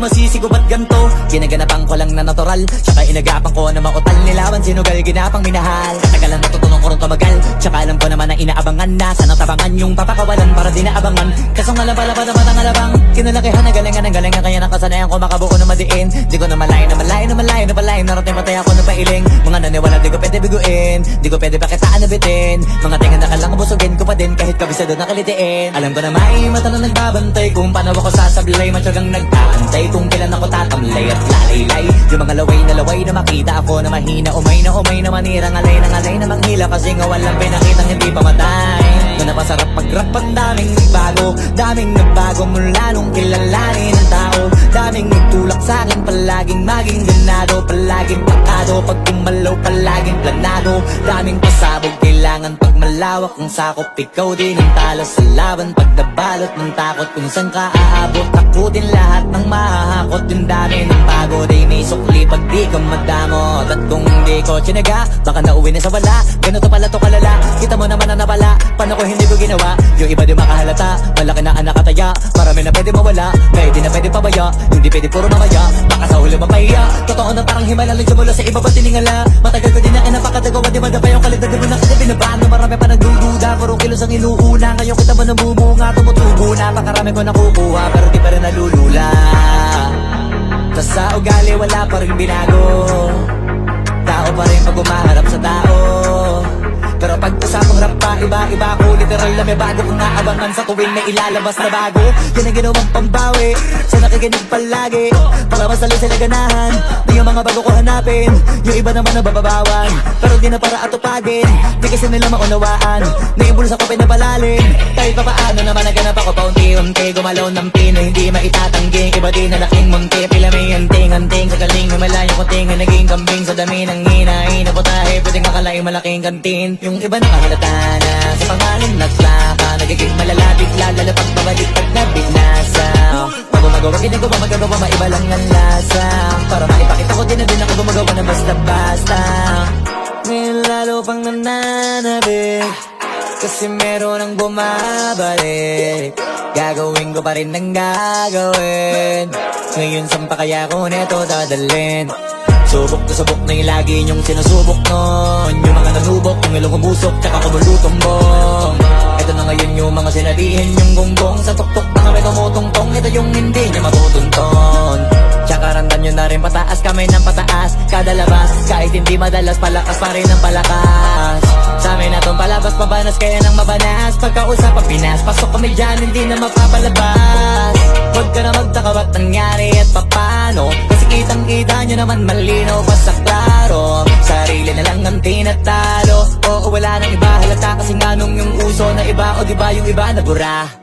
masisigo ba't ganto? Ginaganapan ko lang na natural, tsaka inagapan ko na mautal. Nilawan sinugal, ginapang minahal. Katagalan natutunan ko rin tumagal, tsaka alam ko naman na inaabangan na. Sana tabangan yung papakawalan para di naabangan. Kaso nga lang pala dapat ang alabang kinalakihan ng galingan ng galingan. Kaya nakasanayan ko makabuo na madiin. Di ko na malayo na malayo na malayo na malayo. Narating patay ako na pailing. Mga naniwala di ko pwede biguin, di ko pwede pakitaan na bitin. Mga tinga na kalang busugin ko pa din kahit kabisado na kalitiin. Alam ko na may mata na nagbabantay kung paano ako sasablay. Matyagang nag-aantay kung kailan ako tatamlay at lalaylay. Yung mga laway na makita ako na mahina. Umay na manirang alay na manghila. Kasi nga walang pinakitang hindi pamatay. Na napasarap pag-rap ang daming nagbago mula nung kilalanin ang tao. Daming nagtulak sa'kin, palaging maging ganado. Palaging pakado, pag kumalaw palaging planado. Daming pasabog, kailangan pag malawak ang sakop. Ikaw din ang talo sa laban, pag nabalot ng takot. Kung saan ka aabot, takutin lahat ng mahahakot. Yung dami ng pagod ay may sukli pag di ka madamot. At kung hindi ko tsinaga, baka nauwi na sa wala. Ganito pala to kalala, kita mo naman na napala. Paano ko hindi ko ginawa, yung iba di makahalata. Malaki na anak kataya, marami na pwede mawala. Kaya di na pwede pabaya, hindi pwede puro mamaya. Baka sa huli mapahiya, totoo na parang himala lang mula sa iba ba tiningala. Matagal ko din na napakatagawa, di madapa yung kalidad. Di mo nakasabin na paano marami pa nagdududa. Puro kilos ang inuuna, ngayon kita mo nabumunga. Tumutubo na, pakarami ko nakukuha, pero di pa rin nalulula. Tas sa ugali wala pa rin binago, tao pa rin pag umaharap sa tao. Pero pag usapang rap pa, iba-iba ko. Literal na may bago kong naabangan sa tuwing may ilalabas na bago. Yan ang ginawang pambawi sa nakikinig palagi, para masali sila ganahan na yung mga bago ko hanapin. Yung iba naman nabababawan, pero di na para atupagin. Di kasi nila maunawaan na yung bulsa ko pinapalalim. Kahit pa paano naman naganap ako paunti-unti. Gumalaw ng pino, hindi maitatanggi. Iba din na laking munti, pila may anting-anting. Sa galing may malayong kuting, naging kambing sa dami ng hinahin. Naputahe, pwedeng akalaing malaking kantin. Yung iba nakahalata na sa pangalan na plaka. Nagiging malalapit, lalapag pabalik pag nabinasa. Pag gumagawa, ginagawa, magagawa, maiba lang ang lasa. Para maipakita ko din na din ako gumagawa na basta-basta. Ngayon lalo pang nananabik, kasi meron ang bumabalik. Gagawin ko pa rin ang gagawin. Ngayon saan pa kaya ko neto dadalhin? Subok na subok na yung lagi niyong sinusubok nun. Yung mga nanubok, yung ilong umusok, tsaka kumulutong bong. Ito na ngayon yung mga sinabihin yung gonggong. Sa tuktok na kami tumutungtong, ito yung hindi niya matutunton. Tsaka randan nyo na rin pataas, kamay ng pataas. Kada labas, kahit hindi madalas, palakas pa rin ang palakas. Sa amin na tong palabas, mabanas kaya nang mabanas. Pagkausap ang Pinas, pasok kami dyan, hindi na mapapalabas. Huwag ka na magtaka ba't nangyari at papano, kasi kitang-kita nyo naman malinaw pa sa klaro. Sarili na lang ang tinatalo, oo wala nang iba halata. Kasi nga nung yung uso na iba, o diba yung iba nabura.